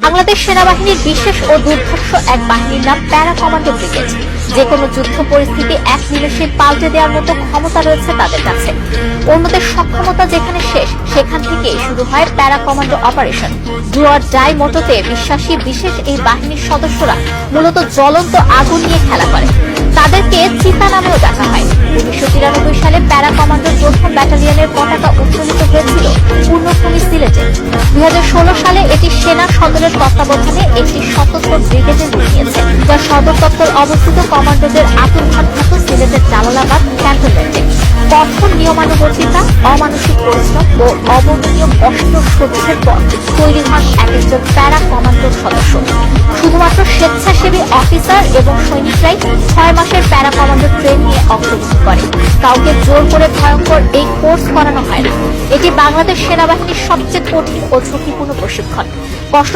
বাংলাদেশ সেনাবাহিনীর বিশেষ ও দুর্ধর্ষ এক বাহিনীর নাম প্যারা কমান্ডো ব্রিগেড। যে কোনো যুদ্ধ পরিস্থিতি এক নিমেষে পাল্টে দেওয়ার মতো ক্ষমতা রয়েছে তাদের কাছে। অন্যদের সক্ষমতা যেখানে শেষ, সেখান থেকে শুরু হয় para commando operation. Do or die মোটোতে বিশ্বাসী বিশেষ এই বাহিনীর সদস্যরা মূলত জ্বলন্ত আগুন নিয়ে খেলা করে। তাদেরকে চিতা নামেও ডাকা হয়। 1993 সালে প্যারা কমান্ডোর প্রথম ব্যাটালিয়নের পতাকা উত্তোলিত হয়েছিল পূর্ণভূমি সিলেটে। 2016 সালে এটি সেনা সদরের তত্ত্বাবধানে একটি সশস্ত্র ব্রিগেডে রূপ নিয়েছে, যার সদর দপ্তর অবস্থিত কমান্ডোদের আত্মঘাতঘাত সিলেটের জালালাবাদ ক্যান্টনমেন্টে। কঠোর নিয়মানুবর্তিতা, অমানসিক পরিশ্রম ও অবর্ণনীয় কষ্ট সহ্যের পর তৈরি হন এক একজন প্যারা কমান্ডোর সদস্য। শুধুমাত্র স্বেচ্ছাসেবী অফিসার এবং সৈনিকরাই 6 মাসের প্যারা কমান্ডো ট্রেন নিয়ে অংশগ্রহণ করে। কাউকে জোর করে ভয়ঙ্কর এই কোর্স করানো হয় না। এটি বাংলাদেশ সেনাবাহিনীর সবচেয়ে কঠিন ও ঝুঁকিপূর্ণ প্রশিক্ষণ। কষ্ট